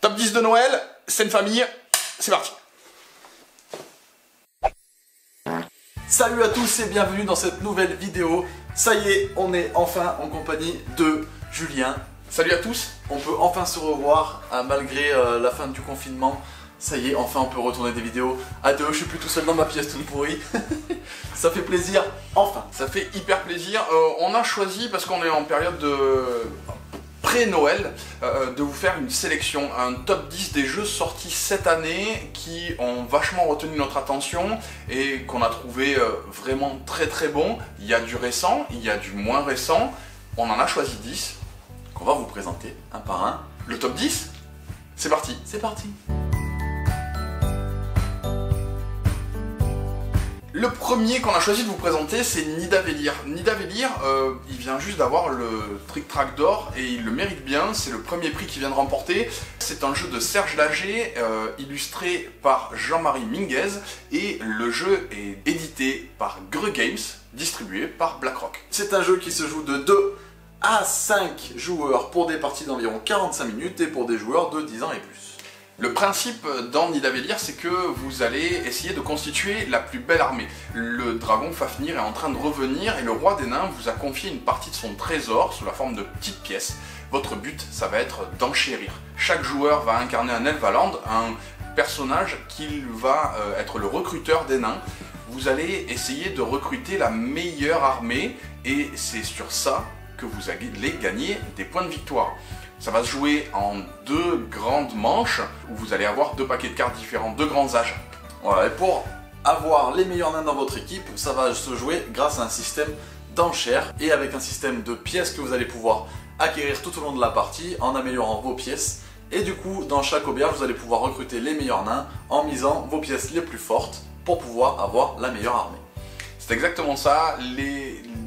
Top 10 de Noël, c'est une famille, c'est parti. Salut à tous et bienvenue dans cette nouvelle vidéo. Ça y est, on est enfin en compagnie de Julien. Salut à tous. On peut enfin se revoir malgré la fin du confinement. Ça y est, enfin on peut retourner des vidéos à deux. Je suis plus tout seul dans ma pièce toute pourrie. Ça fait plaisir, enfin. Ça fait hyper plaisir. On a choisi, parce qu'on est en période de pré-Noël, de vous faire une sélection, un top 10 des jeux sortis cette année qui ont vachement retenu notre attention et qu'on a trouvé vraiment très très bon. Il y a du récent, il y a du moins récent. On en a choisi 10 qu'on va vous présenter un par un. Le top 10, c'est parti. C'est parti. Le premier qu'on a choisi de vous présenter, c'est Nidavellir. Nidavellir, il vient juste d'avoir le Trick Track d'or et il le mérite bien. C'est le premier prix qu'il vient de remporter. C'est un jeu de Serge Lager, illustré par Jean-Marie Minguez, et le jeu est édité par Greux Games, distribué par BlackRock. C'est un jeu qui se joue de 2 à 5 joueurs pour des parties d'environ 45 minutes et pour des joueurs de 10 ans et plus. Le principe dans Nidavellir, c'est que vous allez essayer de constituer la plus belle armée. Le dragon Fafnir est en train de revenir et le roi des nains vous a confié une partie de son trésor sous la forme de petites pièces. Votre but, ça va être d'enchérir. Chaque joueur va incarner un Elvaland, un personnage qui va être le recruteur des nains. Vous allez essayer de recruter la meilleure armée et c'est sur ça que vous allez gagner des points de victoire. Ça va se jouer en 2 grandes manches où vous allez avoir 2 paquets de cartes différents, 2 grands âges. Voilà, et pour avoir les meilleurs nains dans votre équipe, ça va se jouer grâce à un système d'enchères et avec un système de pièces que vous allez pouvoir acquérir tout au long de la partie en améliorant vos pièces. Et du coup, dans chaque auberge, vous allez pouvoir recruter les meilleurs nains en misant vos pièces les plus fortes pour pouvoir avoir la meilleure armée. C'est exactement ça.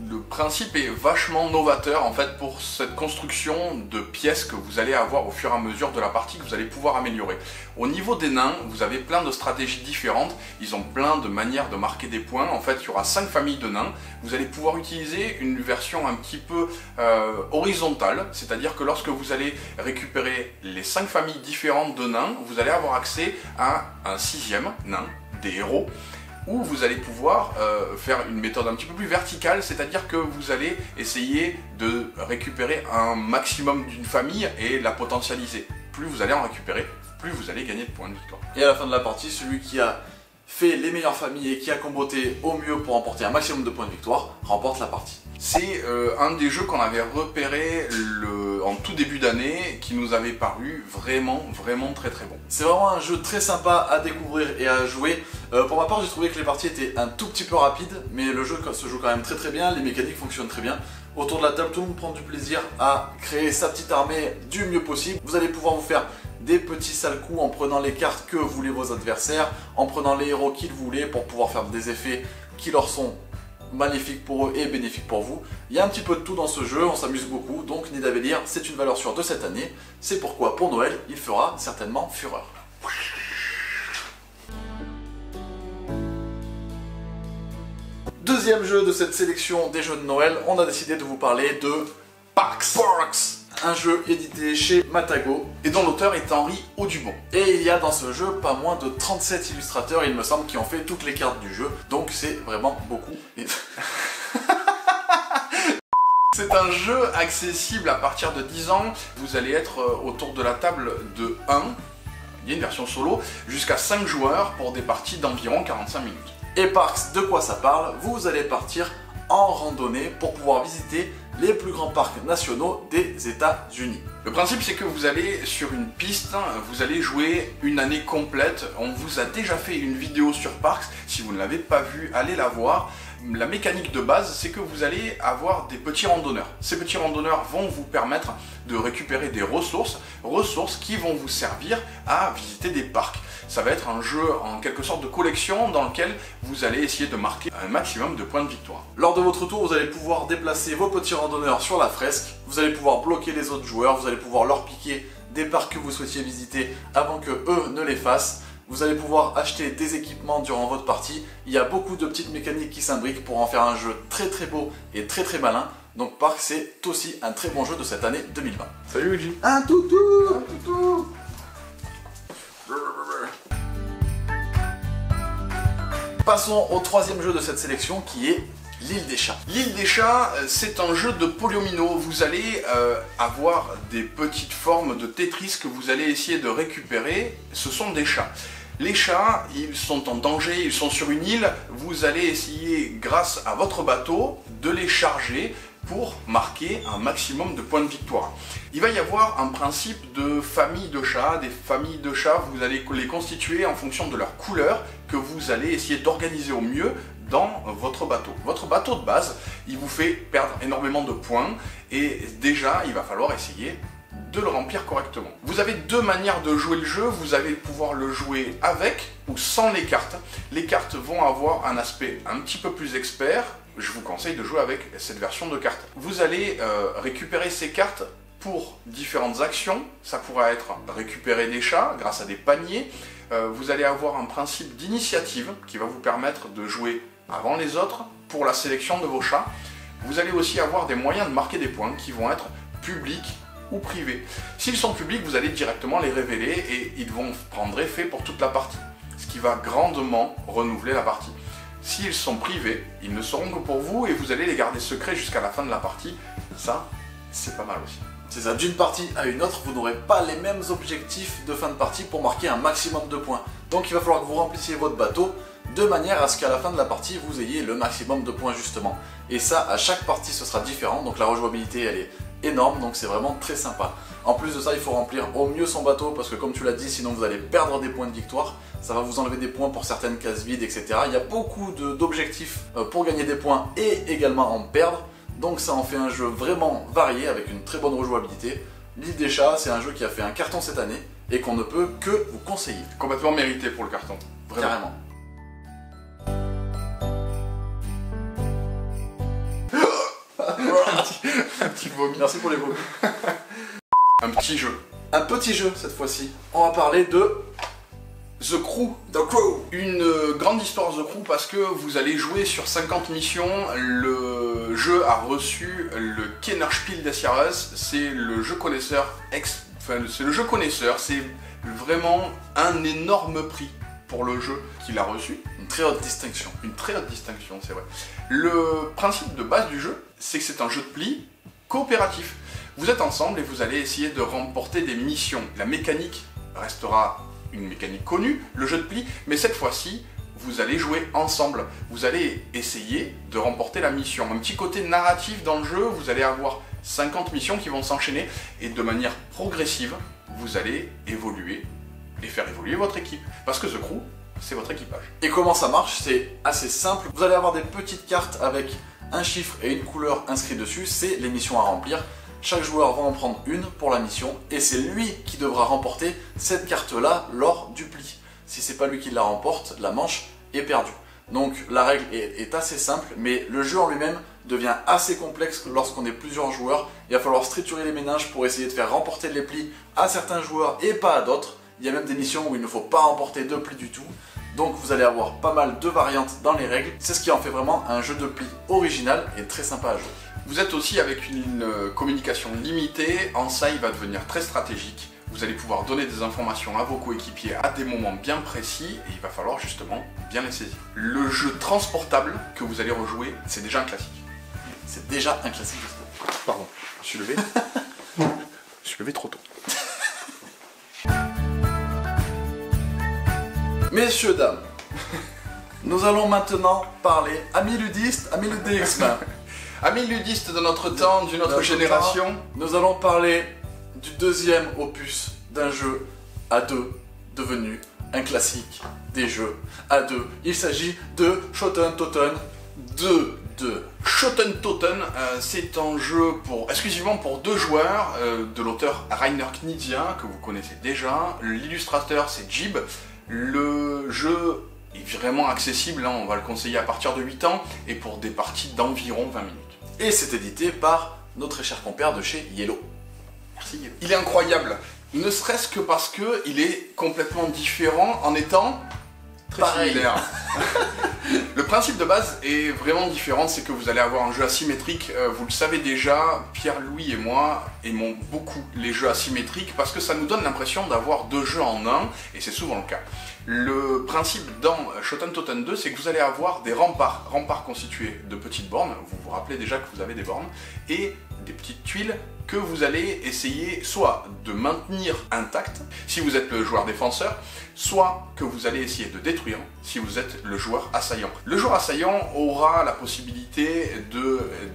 Le principe est vachement novateur en fait pour cette construction de pièces que vous allez avoir au fur et à mesure de la partie que vous allez pouvoir améliorer. Au niveau des nains, vous avez plein de stratégies différentes, ils ont plein de manières de marquer des points. En fait, il y aura 5 familles de nains. Vous allez pouvoir utiliser une version un petit peu horizontale, c'est-à-dire que lorsque vous allez récupérer les 5 familles différentes de nains, vous allez avoir accès à un 6e nain, des héros, où vous allez pouvoir faire une méthode un petit peu plus verticale, c'est-à-dire que vous allez essayer de récupérer un maximum d'une famille et la potentialiser. Plus vous allez en récupérer, plus vous allez gagner de points de victoire. Et à la fin de la partie, celui qui a fait les meilleures familles et qui a comboté au mieux pour remporter un maximum de points de victoire, remporte la partie. C'est un des jeux qu'on avait repéré en tout début d'année, qui nous avait paru vraiment très bon. C'est vraiment un jeu très sympa à découvrir et à jouer. Pour ma part, j'ai trouvé que les parties étaient un tout petit peu rapides, mais le jeu se joue quand même très bien, les mécaniques fonctionnent très bien. Autour de la table, tout le monde prend du plaisir à créer sa petite armée du mieux possible. Vous allez pouvoir vous faire des petits sales coups en prenant les cartes que voulaient vos adversaires, en prenant les héros qu'ils voulaient pour pouvoir faire des effets qui leur sont maléfiques pour eux et bénéfiques pour vous. Il y a un petit peu de tout dans ce jeu, on s'amuse beaucoup, donc Nidavellir, c'est une valeur sûre de cette année. C'est pourquoi pour Noël, il fera certainement fureur. Deuxième jeu de cette sélection des jeux de Noël, on a décidé de vous parler de Parks. Un jeu édité chez Matagot et dont l'auteur est Henri Audubon. Et il y a dans ce jeu pas moins de 37 illustrateurs, il me semble, qui ont fait toutes les cartes du jeu. Donc c'est vraiment beaucoup. C'est un jeu accessible à partir de 10 ans. Vous allez être autour de la table de 1, il y a une version solo, jusqu'à 5 joueurs pour des parties d'environ 45 minutes. Et Parks, de quoi ça parle? Vous allez partir en randonnée pour pouvoir visiter les plus grands parcs nationaux des États-Unis. Le principe, c'est que vous allez sur une piste, vous allez jouer une année complète. On vous a déjà fait une vidéo sur Parks, si vous ne l'avez pas vue, allez la voir. La mécanique de base, c'est que vous allez avoir des petits randonneurs. Ces petits randonneurs vont vous permettre de récupérer des ressources qui vont vous servir à visiter des parcs. Ça va être un jeu en quelque sorte de collection dans lequel vous allez essayer de marquer un maximum de points de victoire. Lors de votre tour, vous allez pouvoir déplacer vos petits randonneurs sur la fresque, vous allez pouvoir bloquer les autres joueurs, vous allez pouvoir leur piquer des parcs que vous souhaitiez visiter avant que eux ne les fassent. Vous allez pouvoir acheter des équipements durant votre partie. Il y a beaucoup de petites mécaniques qui s'imbriquent pour en faire un jeu très beau et très malin. Donc Parks, c'est aussi un très bon jeu de cette année 2020. Salut Luigi. Un toutou. Passons au troisième jeu de cette sélection qui est l'île des chats. L'île des chats, c'est un jeu de polyomino. Vous allez avoir des petites formes de Tetris que vous allez essayer de récupérer. Ce sont des chats. Les chats, ils sont en danger, ils sont sur une île. Vous allez essayer, grâce à votre bateau, de les charger pour marquer un maximum de points de victoire. Il va y avoir un principe de famille de chats. Des familles de chats, vous allez les constituer en fonction de leur couleur que vous allez essayer d'organiser au mieux dans votre bateau. Votre bateau de base, il vous fait perdre énormément de points et déjà, il va falloir essayer de le remplir correctement. Vous avez deux manières de jouer le jeu. Vous allez pouvoir le jouer avec ou sans les cartes. Les cartes vont avoir un aspect un petit peu plus expert. Je vous conseille de jouer avec cette version de cartes. Vous allez récupérer ces cartes pour différentes actions. Ça pourra être récupérer des chats grâce à des paniers. Vous allez avoir un principe d'initiative qui va vous permettre de jouer avant les autres pour la sélection de vos chats. Vous allez aussi avoir des moyens de marquer des points qui vont être publics ou privés. S'ils sont publics, vous allez directement les révéler et ils vont prendre effet pour toute la partie, ce qui va grandement renouveler la partie. S'ils sont privés, ils ne seront que pour vous et vous allez les garder secrets jusqu'à la fin de la partie. Ça, c'est pas mal aussi. C'est ça, d'une partie à une autre, vous n'aurez pas les mêmes objectifs de fin de partie pour marquer un maximum de points. Donc il va falloir que vous remplissiez votre bateau de manière à ce qu'à la fin de la partie, vous ayez le maximum de points justement. Et ça, à chaque partie, ce sera différent, donc la rejouabilité, elle est énorme, donc c'est vraiment très sympa. En plus de ça, il faut remplir au mieux son bateau, parce que comme tu l'as dit, sinon vous allez perdre des points de victoire, ça va vous enlever des points pour certaines cases vides, etc. Il y a beaucoup d'objectifs pour gagner des points et également en perdre, donc ça en fait un jeu vraiment varié, avec une très bonne rejouabilité. L'île des chats, c'est un jeu qui a fait un carton cette année, et qu'on ne peut que vous conseiller. Complètement mérité pour le carton. Vraiment. Carrément. Un petit vomi. Merci pour les vomis. Un petit jeu. Un petit jeu cette fois-ci. On va parler de The Crew. The Crew. Une grande histoire The Crew parce que vous allez jouer sur 50 missions. Le jeu a reçu le Kennerspiel des Jahres. C'est le jeu connaisseur c'est vraiment un énorme prix pour le jeu qu'il a reçu. Une très haute distinction. Une très haute distinction, c'est vrai. Le principe de base du jeu, c'est que c'est un jeu de pli coopératif. Vous êtes ensemble et vous allez essayer de remporter des missions. La mécanique restera une mécanique connue, le jeu de pli, mais cette fois-ci, vous allez jouer ensemble. Vous allez essayer de remporter la mission. Un petit côté narratif dans le jeu, vous allez avoir 50 missions qui vont s'enchaîner et de manière progressive, vous allez évoluer et faire évoluer votre équipe. Parce que The Crew, c'est votre équipage. Et comment ça marche? C'est assez simple. Vous allez avoir des petites cartes avec un chiffre et une couleur inscrits dessus. C'est les missions à remplir. Chaque joueur va en prendre une pour la mission et c'est lui qui devra remporter cette carte-là lors du pli. Si c'est pas lui qui la remporte, la manche est perdue. Donc la règle est assez simple, mais le jeu en lui-même devient assez complexe lorsqu'on est plusieurs joueurs. Il va falloir structurer les ménages pour essayer de faire remporter les plis à certains joueurs et pas à d'autres. Il y a même des missions où il ne faut pas remporter de plis du tout. Donc vous allez avoir pas mal de variantes dans les règles. C'est ce qui en fait vraiment un jeu de plis original et très sympa à jouer. Vous êtes aussi avec une communication limitée. En ça, il va devenir très stratégique. Vous allez pouvoir donner des informations à vos coéquipiers à des moments bien précis et il va falloir justement bien les saisir. Le jeu transportable que vous allez rejouer, c'est déjà un classique. C'est déjà un classique. Pardon, je suis levé. Je suis levé trop tôt. Messieurs, dames, nous allons maintenant parler amis ludistes, amis ludisme. Amis ludistes de notre temps, d'une autre génération. Nous allons parler du deuxième opus d'un jeu à deux devenu un classique des jeux à deux. Il s'agit de Shoten Toten 2. Shoten Toten, c'est un jeu exclusivement pour 2 joueurs de l'auteur Rainer Knizia, que vous connaissez déjà. L'illustrateur c'est Jib. Le jeu est vraiment accessible, hein, on va le conseiller à partir de 8 ans et pour des parties d'environ 20 minutes. Et c'est édité par notre cher compère de chez Yellow. Merci Yellow. Il est incroyable, ne serait-ce que parce qu'il est complètement différent en étant très pareil. Similaire. Le principe de base est vraiment différent, c'est que vous allez avoir un jeu asymétrique, vous le savez déjà, Pierre-Louis et moi aimons beaucoup les jeux asymétriques parce que ça nous donne l'impression d'avoir deux jeux en un, et c'est souvent le cas. Le principe dans Shoten Toten 2, c'est que vous allez avoir des remparts constitués de petites bornes, vous vous rappelez déjà que vous avez des bornes, et des petites tuiles que vous allez essayer soit de maintenir intactes si vous êtes le joueur défenseur, soit que vous allez essayer de détruire si vous êtes le joueur assaillant. Le joueur assaillant aura la possibilité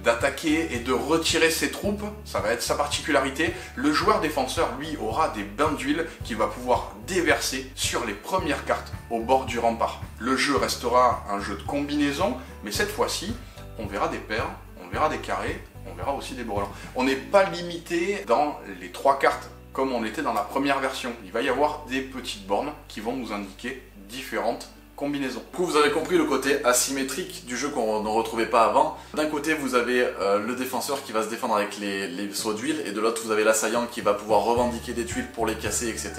d'attaquer et de retirer ses troupes, ça va être sa particularité. Le joueur défenseur, lui, aura des bains d'huile qu'il va pouvoir déverser sur les premières cartes au bord du rempart. Le jeu restera un jeu de combinaison, mais cette fois-ci, on verra des paires, on verra des carrés, on verra aussi des brelans. On n'est pas limité dans les 3 cartes comme on était dans la première version. Il va y avoir des petites bornes qui vont nous indiquer différentes combinaisons. Du coup, vous avez compris le côté asymétrique du jeu qu'on ne retrouvait pas avant. D'un côté, vous avez le défenseur qui va se défendre avec les sauts d'huile, et de l'autre, vous avez l'assaillant qui va pouvoir revendiquer des tuiles pour les casser, etc.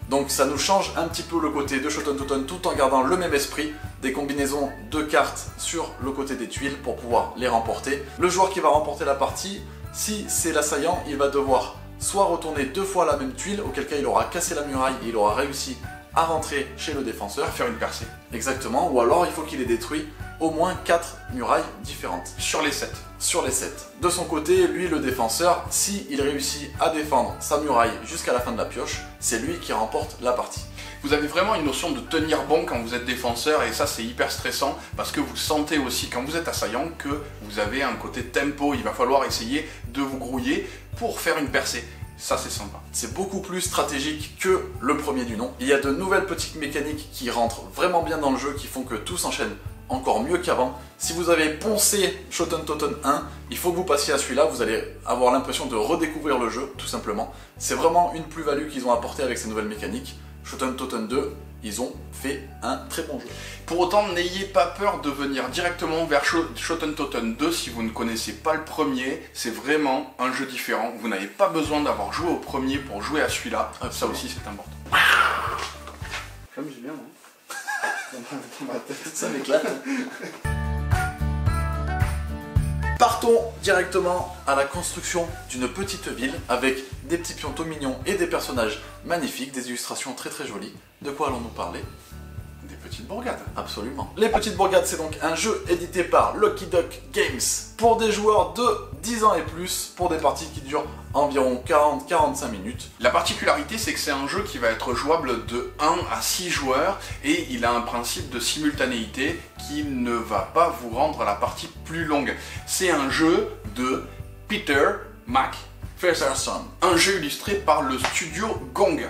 Donc ça nous change un petit peu le côté de Shoten Toten tout en gardant le même esprit, des combinaisons de cartes sur le côté des tuiles pour pouvoir les remporter. Le joueur qui va remporter la partie, si c'est l'assaillant, il va devoir soit retourner 2 fois la même tuile, auquel cas il aura cassé la muraille et il aura réussi à rentrer chez le défenseur. À faire une percée. Exactement, ou alors il faut qu'il ait détruit au moins 4 murailles différentes. Sur les 7. Sur les 7. De son côté, lui le défenseur, s'il réussit à défendre sa muraille jusqu'à la fin de la pioche, c'est lui qui remporte la partie. Vous avez vraiment une notion de tenir bon quand vous êtes défenseur, et ça c'est hyper stressant parce que vous sentez aussi quand vous êtes assaillant que vous avez un côté tempo, il va falloir essayer de vous grouiller pour faire une percée. Ça c'est sympa. C'est beaucoup plus stratégique que le premier du nom. Il y a de nouvelles petites mécaniques qui rentrent vraiment bien dans le jeu, qui font que tout s'enchaîne encore mieux qu'avant. Si vous avez poncé Shoten Toten 1, il faut que vous passiez à celui-là, vous allez avoir l'impression de redécouvrir le jeu, tout simplement. C'est vraiment une plus-value qu'ils ont apportée avec ces nouvelles mécaniques. Shoten Toten 2, ils ont fait un très bon jeu. Pour autant, n'ayez pas peur de venir directement vers Shoten Toten 2 si vous ne connaissez pas le premier. C'est vraiment un jeu différent. Vous n'avez pas besoin d'avoir joué au premier pour jouer à celui-là. Ça aussi, c'est important. J'amuse bien, non? Ça m'éclate. Partons directement à la construction d'une petite ville avec des petits pions mignons et des personnages magnifiques, des illustrations très très jolies. De quoi allons-nous parler? Des petites bourgades. Absolument. Les petites bourgades, c'est donc un jeu édité par Lucky Duck Games pour des joueurs de 10 ans et plus, pour des parties qui durent environ 40-45 minutes. La particularité, c'est que c'est un jeu qui va être jouable de 1 à 6 joueurs et il a un principe de simultanéité qui ne va pas vous rendre la partie plus longue. C'est un jeu de Peter McPherson, un jeu illustré par le studio Gong.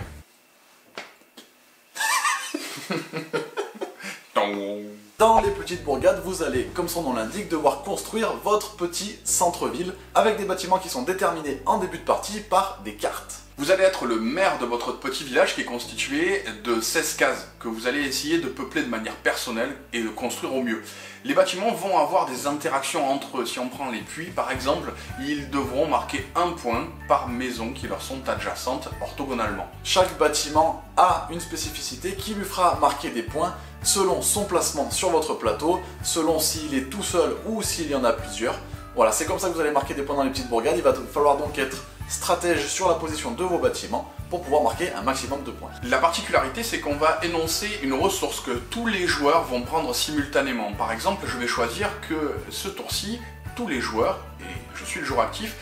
Dans les petites bourgades, vous allez, comme son nom l'indique, devoir construire votre petit centre-ville avec des bâtiments qui sont déterminés en début de partie par des cartes. Vous allez être le maire de votre petit village qui est constitué de 16 cases que vous allez essayer de peupler de manière personnelle et de construire au mieux. Les bâtiments vont avoir des interactions entre eux. Si on prend les puits par exemple, ils devront marquer un point par maison qui leur sont adjacentes orthogonalement. Chaque bâtiment a une spécificité qui lui fera marquer des points selon son placement sur votre plateau, selon s'il est tout seul ou s'il y en a plusieurs. Voilà, c'est comme ça que vous allez marquer des points dans les petites bourgades. Il va falloir donc être stratège sur la position de vos bâtiments pour pouvoir marquer un maximum de points. La particularité, c'est qu'on va énoncer une ressource que tous les joueurs vont prendre simultanément. Par exemple, je vais choisir que ce tour-ci, tous les joueurs, et je suis le joueur actif,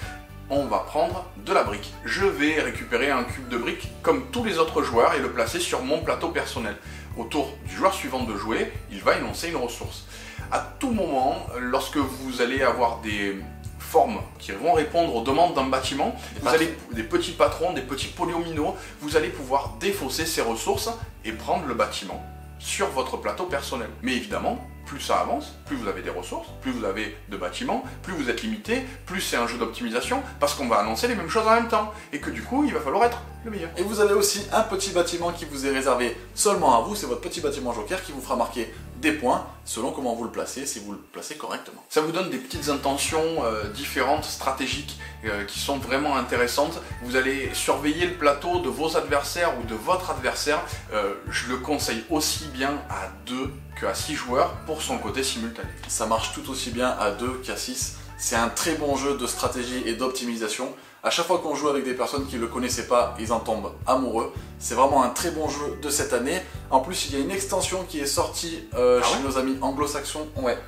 on va prendre de la brique. Je vais récupérer un cube de briques comme tous les autres joueurs et le placer sur mon plateau personnel. Au tour du joueur suivant de jouer, il va énoncer une ressource. À tout moment, lorsque vous allez avoir des formes qui vont répondre aux demandes d'un bâtiment, vous allez des petits patrons, des petits polyomino, vous allez pouvoir défausser ces ressources et prendre le bâtiment sur votre plateau personnel. Mais évidemment, plus ça avance, plus vous avez des ressources, plus vous avez de bâtiments, plus vous êtes limité, plus c'est un jeu d'optimisation, parce qu'on va annoncer les mêmes choses en même temps, et que du coup, il va falloir être le meilleur. Et vous avez aussi un petit bâtiment qui vous est réservé seulement à vous, c'est votre petit bâtiment joker qui vous fera marquer des points selon comment vous le placez, si vous le placez correctement. Ça vous donne des petites intentions différentes, stratégiques, qui sont vraiment intéressantes. Vous allez surveiller le plateau de vos adversaires ou de votre adversaire. Je le conseille aussi bien à 2 qu'à 6 joueurs pour son côté simultané. Ça marche tout aussi bien à 2 qu'à 6. C'est un très bon jeu de stratégie et d'optimisation. À chaque fois qu'on joue avec des personnes qui ne le connaissaient pas, ils en tombent amoureux. C'est vraiment un très bon jeu de cette année. En plus, il y a une extension qui est sortie chez nos amis anglo-saxons. Ouais.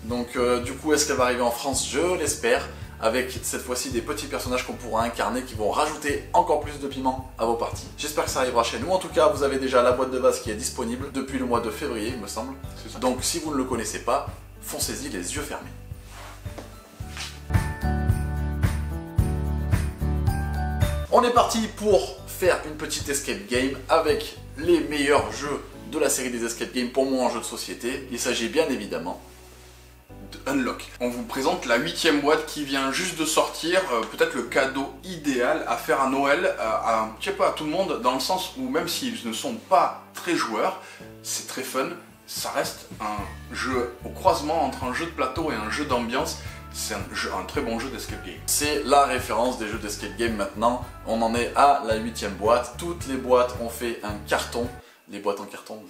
Donc du coup, est-ce qu'elle va arriver en France? Je l'espère. Avec cette fois-ci des petits personnages qu'on pourra incarner qui vont rajouter encore plus de piment à vos parties. J'espère que ça arrivera chez nous. En tout cas, vous avez déjà la boîte de base qui est disponible depuis le mois de février, il me semble. Donc si vous ne le connaissez pas, foncez-y les yeux fermés. On est parti pour faire une petite escape game avec les meilleurs jeux de la série des escape games pour moi en jeu de société. Il s'agit bien évidemment de Unlock. On vous présente la 8e boîte qui vient juste de sortir, peut-être le cadeau idéal à faire à Noël, un petit peu à tout le monde, dans le sens où même s'ils ne sont pas très joueurs, c'est très fun, ça reste un jeu au croisement entre un jeu de plateau et un jeu d'ambiance. C'est un très bon jeu d'escape game. C'est la référence des jeux d'escape game maintenant. On en est à la 8e boîte. Toutes les boîtes ont fait un carton. Les boîtes en carton.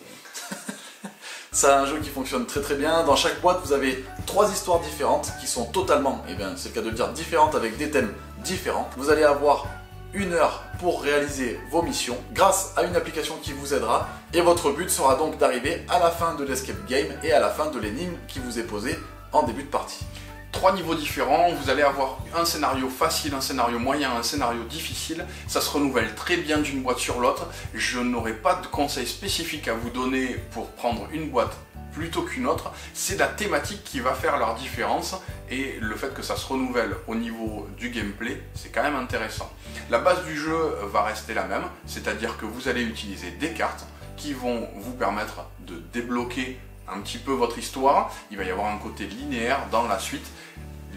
C'est un jeu qui fonctionne très très bien. Dans chaque boîte, vous avez 3 histoires différentes qui sont totalement, eh bien c'est le cas de le dire, différentes avec des thèmes différents. Vous allez avoir 1 heure pour réaliser vos missions grâce à une application qui vous aidera. Et votre but sera donc d'arriver à la fin de l'escape game et à la fin de l'énigme qui vous est posée en début de partie. 3 niveaux différents, vous allez avoir un scénario facile, un scénario moyen, un scénario difficile. Ça se renouvelle très bien d'une boîte sur l'autre. Je n'aurai pas de conseils spécifiques à vous donner pour prendre une boîte plutôt qu'une autre. C'est la thématique qui va faire leur différence et le fait que ça se renouvelle au niveau du gameplay, c'est quand même intéressant. La base du jeu va rester la même, c'est-à-dire que vous allez utiliser des cartes qui vont vous permettre de débloquer un petit peu votre histoire. Il va y avoir un côté linéaire dans la suite.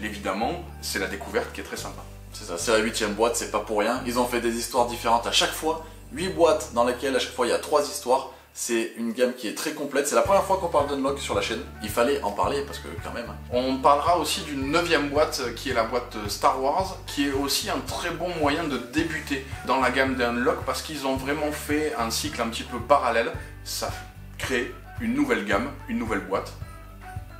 Évidemment, c'est la découverte qui est très sympa. C'est ça, c'est la 8e boîte, c'est pas pour rien. Ils ont fait des histoires différentes à chaque fois. 8 boîtes dans lesquelles à chaque fois il y a 3 histoires. C'est une gamme qui est très complète. C'est la première fois qu'on parle d'Unlock sur la chaîne. Il fallait en parler parce que quand même... On parlera aussi d'une 9e boîte qui est la boîte Star Wars, qui est aussi un très bon moyen de débuter dans la gamme d'Unlock parce qu'ils ont vraiment fait un cycle un petit peu parallèle. Ça crée une nouvelle gamme, une nouvelle boîte,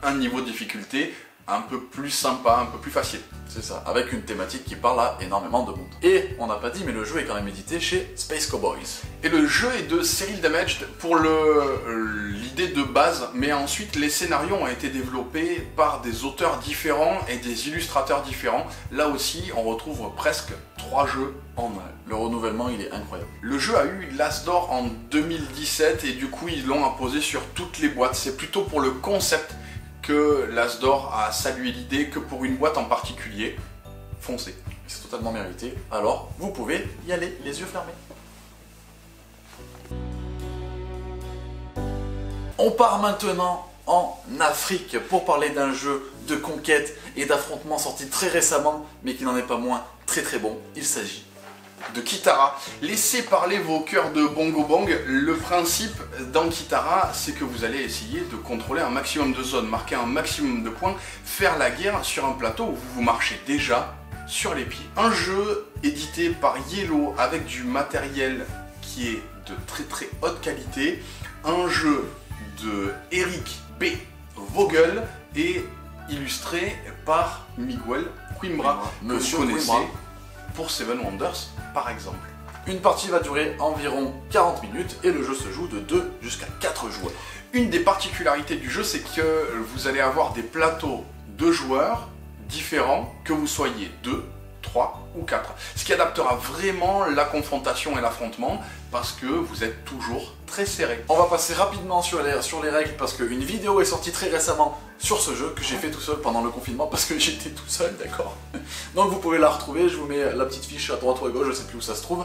un niveau de difficulté un peu plus sympa, un peu plus facile. C'est ça, avec une thématique qui parle à énormément de monde. Et on n'a pas dit, mais le jeu est quand même édité chez Space Cowboys. Et le jeu est de Cyril Damaged pour l'idée de base, mais ensuite les scénarios ont été développés par des auteurs différents et des illustrateurs différents. Là aussi, on retrouve presque 3 jeux en un. Le renouvellement, il est incroyable. Le jeu a eu l'As d'or en 2017 et du coup, ils l'ont imposé sur toutes les boîtes. C'est plutôt pour le concept que l'As d'or a salué l'idée, que pour une boîte en particulier, foncez. C'est totalement mérité, alors vous pouvez y aller les yeux fermés. On part maintenant en Afrique pour parler d'un jeu de conquête et d'affrontement sorti très récemment, mais qui n'en est pas moins très très bon. Il s'agit de Kitara. Laissez parler vos cœurs de Bongo Bang. Le principe dans Kitara, c'est que vous allez essayer de contrôler un maximum de zones, marquer un maximum de points, faire la guerre sur un plateau où vous marchez déjà sur les pieds. Un jeu édité par Yellow avec du matériel qui est de très très haute qualité. Un jeu de Eric B. Vogel et illustré par Miguel Coimbra, que vous connaissez pour Seven Wonders par exemple. Une partie va durer environ 40 minutes et le jeu se joue de 2 jusqu'à 4 joueurs. Une des particularités du jeu, c'est que vous allez avoir des plateaux de joueurs différents, que vous soyez 2, 3 ou 4. Ce qui adaptera vraiment la confrontation et l'affrontement parce que vous êtes toujours très serré. On va passer rapidement sur les règles parce qu'une vidéo est sortie très récemment sur ce jeu que j'ai fait tout seul pendant le confinement parce que j'étais tout seul, d'accord. Donc vous pouvez la retrouver, je vous mets la petite fiche à droite ou à gauche, je sais plus où ça se trouve.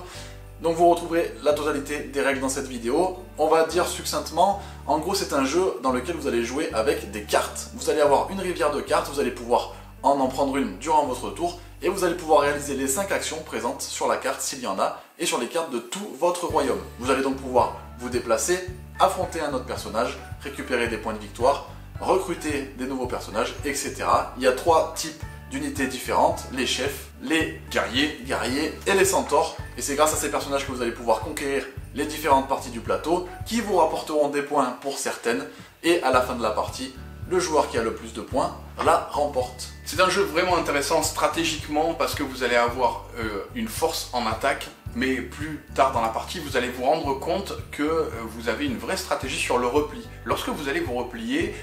Donc vous retrouverez la totalité des règles dans cette vidéo. On va dire succinctement, en gros c'est un jeu dans lequel vous allez jouer avec des cartes. Vous allez avoir une rivière de cartes, vous allez pouvoir en prendre une durant votre tour et vous allez pouvoir réaliser les 5 actions présentes sur la carte s'il y en a et sur les cartes de tout votre royaume. Vous allez donc pouvoir vous déplacer, affronter un autre personnage, récupérer des points de victoire, recruter des nouveaux personnages, etc. Il y a 3 types d'unités différentes, les chefs, les guerriers et les centaures. Et c'est grâce à ces personnages que vous allez pouvoir conquérir les différentes parties du plateau, qui vous rapporteront des points pour certaines, et à la fin de la partie, le joueur qui a le plus de points la remporte. C'est un jeu vraiment intéressant stratégiquement parce que vous allez avoir une force en attaque, mais plus tard dans la partie, vous allez vous rendre compte que vous avez une vraie stratégie sur le repli. Lorsque vous allez vous replier,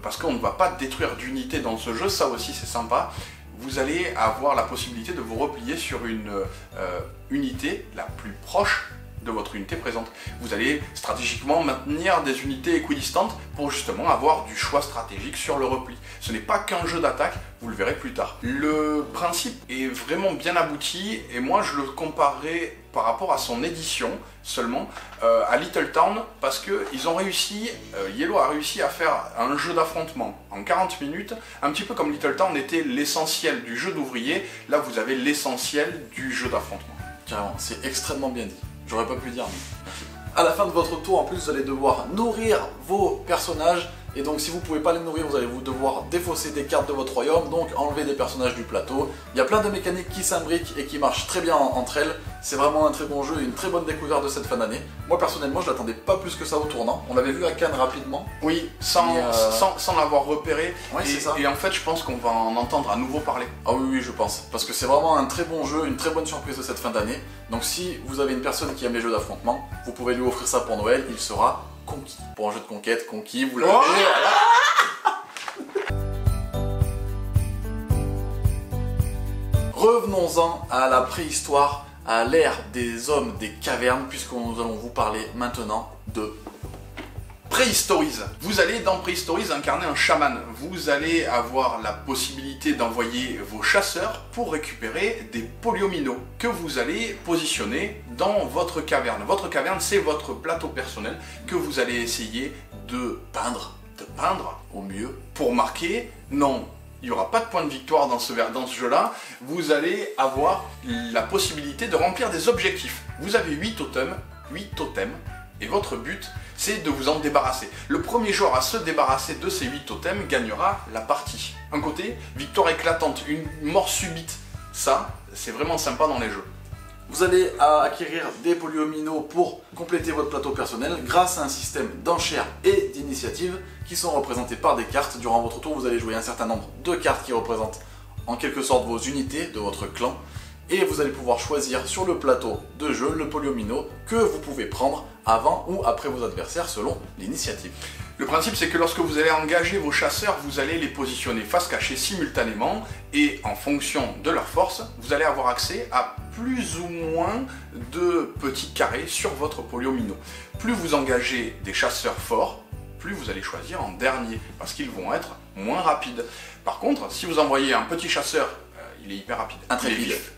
parce qu'on ne va pas détruire d'unités dans ce jeu, ça aussi c'est sympa, vous allez avoir la possibilité de vous replier sur une unité la plus proche de votre unité présente. Vous allez stratégiquement maintenir des unités équidistantes pour justement avoir du choix stratégique sur le repli. Ce n'est pas qu'un jeu d'attaque, vous le verrez plus tard. Le principe est vraiment bien abouti et moi je le comparerais par rapport à son édition seulement à Little Town parce que ils ont réussi, Yellow a réussi à faire un jeu d'affrontement en 40 minutes, un petit peu comme Little Town était l'essentiel du jeu d'ouvrier, là vous avez l'essentiel du jeu d'affrontement. Carrément, c'est extrêmement bien dit. J'aurais pas pu dire mieux. À la fin de votre tour, en plus, vous allez devoir nourrir vos personnages. Et donc, si vous pouvez pas les nourrir, vous allez devoir défausser des cartes de votre royaume, donc enlever des personnages du plateau. Il y a plein de mécaniques qui s'imbriquent et qui marchent très bien entre elles. C'est vraiment un très bon jeu et une très bonne découverte de cette fin d'année. Moi, personnellement, je l'attendais pas plus que ça au tournant. On l'avait vu à Cannes rapidement. Oui, sans l'avoir repéré. Ouais, c'est ça. Et en fait, je pense qu'on va en entendre à nouveau parler. Ah oui, oui, je pense. Parce que c'est vraiment un très bon jeu, une très bonne surprise de cette fin d'année. Donc si vous avez une personne qui aime les jeux d'affrontement, vous pouvez lui offrir ça pour Noël, il sera conquis. Pour un jeu de conquête, conquis, vous l'avez, voilà. Revenons-en à la préhistoire, à l'ère des hommes des cavernes, puisque nous allons vous parler maintenant de Préhistorise. Vous allez dans Préhistorise incarner un chaman. Vous allez avoir la possibilité d'envoyer vos chasseurs pour récupérer des polyomino que vous allez positionner dans votre caverne. Votre caverne, c'est votre plateau personnel que vous allez essayer de peindre au mieux pour marquer. Non, il n'y aura pas de point de victoire dans ce jeu-là. Vous allez avoir la possibilité de remplir des objectifs. Vous avez 8 totems, et votre but, c'est de vous en débarrasser. Le premier joueur à se débarrasser de ces 8 totems gagnera la partie. Un côté, victoire éclatante, une mort subite. Ça, c'est vraiment sympa dans les jeux. Vous allez acquérir des polyomino pour compléter votre plateau personnel grâce à un système d'enchères et d'initiatives qui sont représentés par des cartes. Durant votre tour, vous allez jouer un certain nombre de cartes qui représentent en quelque sorte vos unités de votre clan. Et vous allez pouvoir choisir sur le plateau de jeu le polyomino que vous pouvez prendre avant ou après vos adversaires selon l'initiative. Le principe, c'est que lorsque vous allez engager vos chasseurs, vous allez les positionner face cachée simultanément et en fonction de leur force, vous allez avoir accès à plus ou moins de petits carrés sur votre polyomino. Plus vous engagez des chasseurs forts, plus vous allez choisir en dernier parce qu'ils vont être moins rapides. Par contre, si vous envoyez un petit chasseur, il est hyper rapide,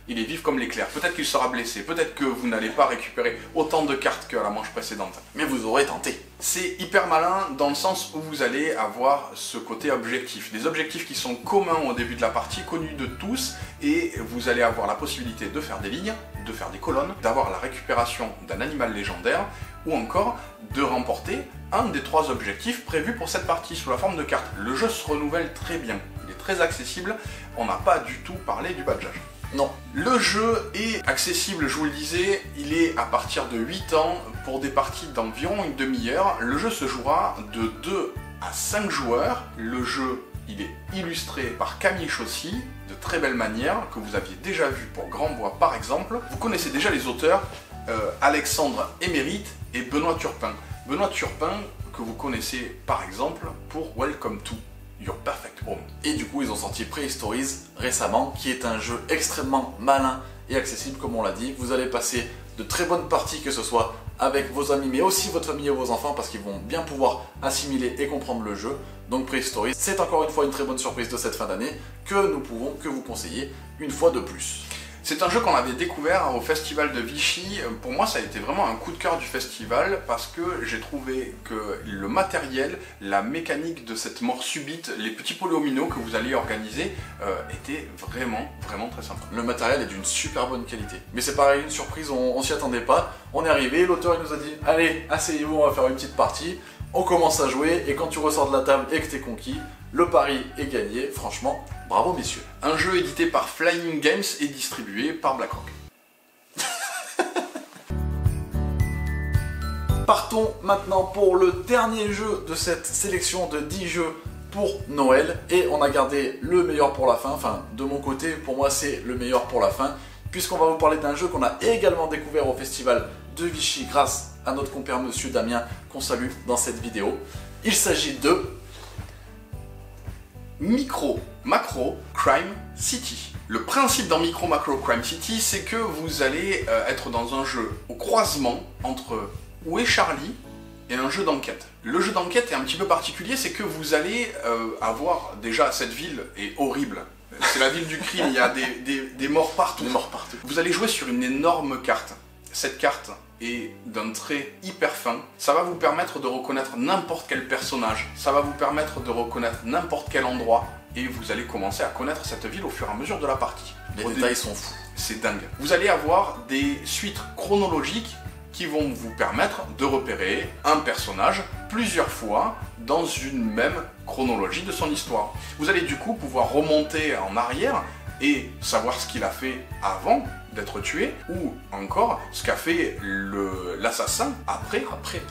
il est vif comme l'éclair. Peut-être qu'il sera blessé, peut-être que vous n'allez pas récupérer autant de cartes qu'à la manche précédente. Mais vous aurez tenté. C'est hyper malin dans le sens où vous allez avoir ce côté objectif. Des objectifs qui sont communs au début de la partie, connus de tous, et vous allez avoir la possibilité de faire des lignes, de faire des colonnes, d'avoir la récupération d'un animal légendaire, ou encore de remporter un des 3 objectifs prévus pour cette partie sous la forme de cartes. Le jeu se renouvelle très bien, il est très accessible, on n'a pas du tout parlé du badgeage. Non. Le jeu est accessible, je vous le disais, il est à partir de 8 ans pour des parties d'environ une demi-heure. Le jeu se jouera de 2 à 5 joueurs. Le jeu, il est illustré par Camille Chaussy, de très belle manière, que vous aviez déjà vu pour Grandbois par exemple. Vous connaissez déjà les auteurs, Alexandre Émérite et Benoît Turpin. Benoît Turpin, que vous connaissez par exemple pour Welcome to Your Perfect Home. Et du coup, ils ont sorti Préhistorise récemment, qui est un jeu extrêmement malin et accessible, comme on l'a dit. Vous allez passer de très bonnes parties, que ce soit avec vos amis, mais aussi votre famille et vos enfants, parce qu'ils vont bien pouvoir assimiler et comprendre le jeu. Donc Préhistorise, c'est encore une fois une très bonne surprise de cette fin d'année, que nous pouvons que vous conseiller une fois de plus. C'est un jeu qu'on avait découvert au festival de Vichy. Pour moi, ça a été vraiment un coup de cœur du festival parce que j'ai trouvé que le matériel, la mécanique de cette mort subite, les petits polyomino que vous alliez organiser étaient vraiment très sympa. Le matériel est d'une super bonne qualité. Mais c'est pareil, une surprise, on s'y attendait pas. On est arrivé, l'auteur il nous a dit « Allez, asseyez-vous, on va faire une petite partie ». On commence à jouer et quand tu ressors de la table et que t'es conquis, le pari est gagné. Franchement, bravo messieurs. Un jeu édité par Flying Games et distribué par BlackRock. Partons maintenant pour le dernier jeu de cette sélection de 10 jeux pour Noël. Et on a gardé le meilleur pour la fin. Enfin, de mon côté, pour moi c'est le meilleur pour la fin. Puisqu'on va vous parler d'un jeu qu'on a également découvert au festival de Vichy grâce à notre compère monsieur Damien qu'on salue dans cette vidéo. Il s'agit de Micro Macro Crime City. Le principe dans Micro Macro Crime City, c'est que vous allez être dans un jeu au croisement entre Où est Charlie et un jeu d'enquête. Le jeu d'enquête est un petit peu particulier, c'est que vous allez avoir déjà cette ville est horrible. C'est la ville du crime, il y a des morts partout. Vous allez jouer sur une énorme carte. Cette carte est d'un trait hyper fin. Ça va vous permettre de reconnaître n'importe quel personnage. Ça va vous permettre de reconnaître n'importe quel endroit. Et vous allez commencer à connaître cette ville au fur et à mesure de la partie. Les détails sont fous. C'est dingue. Vous allez avoir des suites chronologiques qui vont vous permettre de repérer un personnage plusieurs fois dans une même chronologie de son histoire. Vous allez du coup pouvoir remonter en arrière et savoir ce qu'il a fait avant d'être tué, ou encore ce qu'a fait l'assassin après,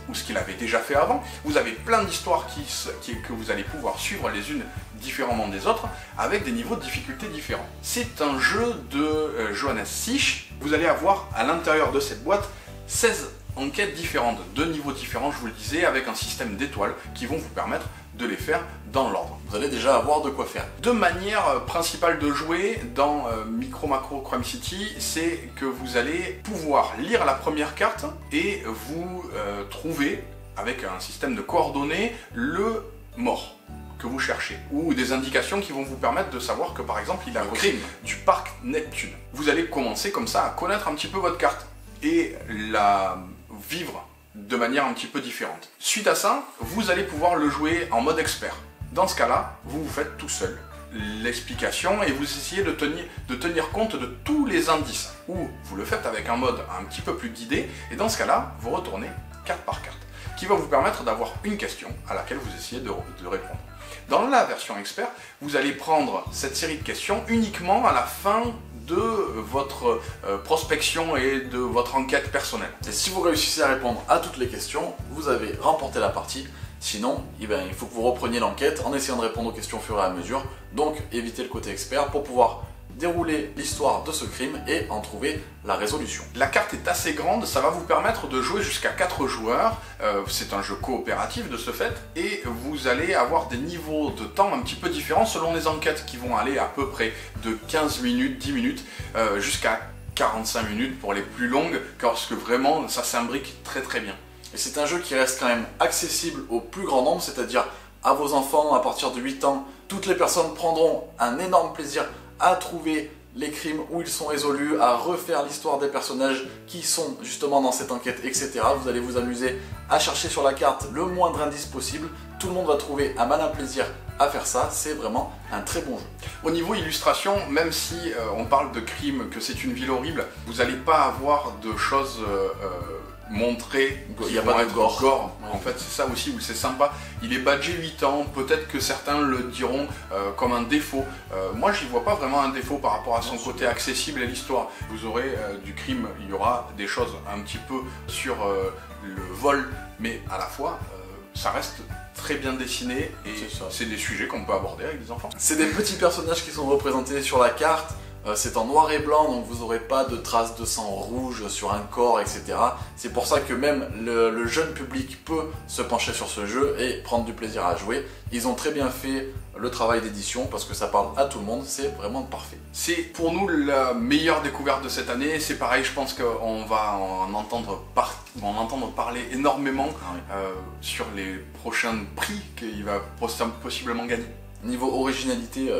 ou ce qu'il avait déjà fait avant. Vous avez plein d'histoires que vous allez pouvoir suivre les unes différemment des autres, avec des niveaux de difficulté différents. C'est un jeu de Johannes Sich. Vous allez avoir à l'intérieur de cette boîte 16 enquêtes différentes, de niveaux différents, je vous le disais, avec un système d'étoiles qui vont vous permettre de les faire dans l'ordre. Vous allez déjà avoir de quoi faire. Deux manières principales de jouer dans Micro Macro Crime City, c'est que vous allez pouvoir lire la première carte et vous trouver, avec un système de coordonnées, le mort que vous cherchez, ou des indications qui vont vous permettre de savoir que par exemple il a côté du parc Neptune. Vous allez commencer comme ça à connaître un petit peu votre carte et la vivre de manière un petit peu différente. Suite à ça, vous allez pouvoir le jouer en mode expert. Dans ce cas-là, vous vous faites tout seul l'explication et vous essayez de tenir compte de tous les indices. Ou vous le faites avec un mode un petit peu plus guidé, et dans ce cas-là, vous retournez carte par carte, qui va vous permettre d'avoir une question à laquelle vous essayez de répondre. Dans la version expert, vous allez prendre cette série de questions uniquement à la fin de votre prospection et de votre enquête personnelle. Et si vous réussissez à répondre à toutes les questions, vous avez remporté la partie. Sinon, il faut que vous repreniez l'enquête en essayant de répondre aux questions au fur et à mesure. Donc, évitez le côté expert pour pouvoir dérouler l'histoire de ce crime et en trouver la résolution. La carte est assez grande, ça va vous permettre de jouer jusqu'à 4 joueurs, c'est un jeu coopératif de ce fait, et vous allez avoir des niveaux de temps un petit peu différents selon les enquêtes qui vont aller à peu près de 15 minutes, 10 minutes, jusqu'à 45 minutes pour les plus longues, parce que vraiment ça s'imbrique très bien. Et c'est un jeu qui reste quand même accessible au plus grand nombre, c'est-à-dire à vos enfants à partir de 8 ans, toutes les personnes prendront un énorme plaisir à trouver les crimes où ils sont résolus, à refaire l'histoire des personnages qui sont justement dans cette enquête, etc. Vous allez vous amuser à chercher sur la carte le moindre indice possible. Tout le monde va trouver un malin plaisir à faire ça. C'est vraiment un très bon jeu. Au niveau illustration, même si on parle de crime, que c'est une ville horrible, vous n'allez pas avoir de choses montrées. Il n'y a pas de gore. En fait, c'est ça aussi où c'est sympa. Il est badgé 8 ans, peut-être que certains le diront comme un défaut. Moi, j'y vois pas vraiment un défaut par rapport à son côté accessible et l'histoire. Vous aurez du crime, il y aura des choses un petit peu sur le vol, mais à la fois, ça reste très bien dessiné et c'est des sujets qu'on peut aborder avec des enfants. C'est des petits personnages qui sont représentés sur la carte. C'est en noir et blanc, donc vous n'aurez pas de traces de sang rouge sur un corps, etc. C'est pour ça que même le jeune public peut se pencher sur ce jeu et prendre du plaisir à jouer. Ils ont très bien fait le travail d'édition parce que ça parle à tout le monde, c'est vraiment parfait. C'est pour nous la meilleure découverte de cette année. C'est pareil, je pense qu'on va en entendre parler énormément sur les prochains prix qu'il va possiblement gagner. Niveau originalité,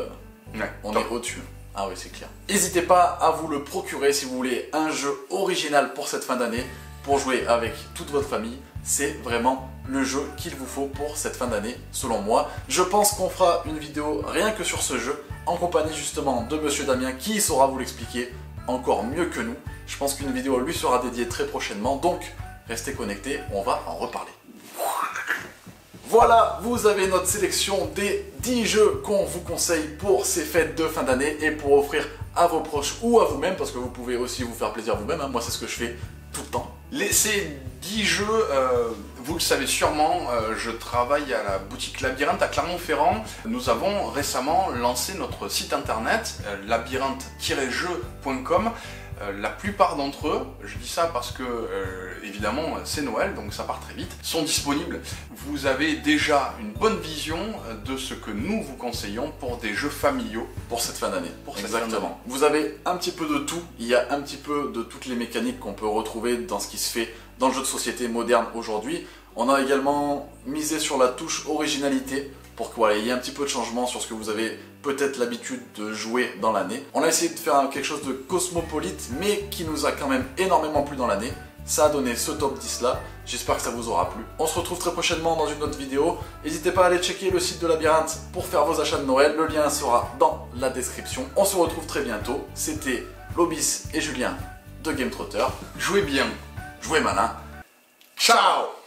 on est au-dessus. Ah oui, c'est clair. N'hésitez pas à vous le procurer si vous voulez un jeu original pour cette fin d'année, pour jouer avec toute votre famille. C'est vraiment le jeu qu'il vous faut pour cette fin d'année, selon moi. Je pense qu'on fera une vidéo rien que sur ce jeu, en compagnie justement de Monsieur Damien, qui saura vous l'expliquer encore mieux que nous. Je pense qu'une vidéo lui sera dédiée très prochainement, donc restez connectés, on va en reparler. Voilà, vous avez notre sélection des 10 jeux qu'on vous conseille pour ces fêtes de fin d'année et pour offrir à vos proches ou à vous-même, parce que vous pouvez aussi vous faire plaisir vous-même, hein. Moi c'est ce que je fais tout le temps. Ces 10 jeux, vous le savez sûrement, je travaille à la boutique Labyrinthe à Clermont-Ferrand. Nous avons récemment lancé notre site internet, labyrinthe-jeu.com. La plupart d'entre eux, je dis ça parce que évidemment c'est Noël, donc ça part très vite, sont disponibles. Vous avez déjà une bonne vision de ce que nous vous conseillons pour des jeux familiaux pour cette fin d'année. Exactement. Vous avez un petit peu de tout, il y a un petit peu de toutes les mécaniques qu'on peut retrouver dans ce qui se fait dans le jeu de société moderne aujourd'hui. On a également misé sur la touche originalité pour qu'il y ait un petit peu de changement sur ce que vous avez peut-être l'habitude de jouer dans l'année. On a essayé de faire quelque chose de cosmopolite, mais qui nous a quand même énormément plu dans l'année. Ça a donné ce top 10 là, j'espère que ça vous aura plu. On se retrouve très prochainement dans une autre vidéo. N'hésitez pas à aller checker le site de Labyrinthe pour faire vos achats de Noël, le lien sera dans la description. On se retrouve très bientôt, c'était Lobis et Julien de Game Trotter. Jouez bien, jouez malin, ciao.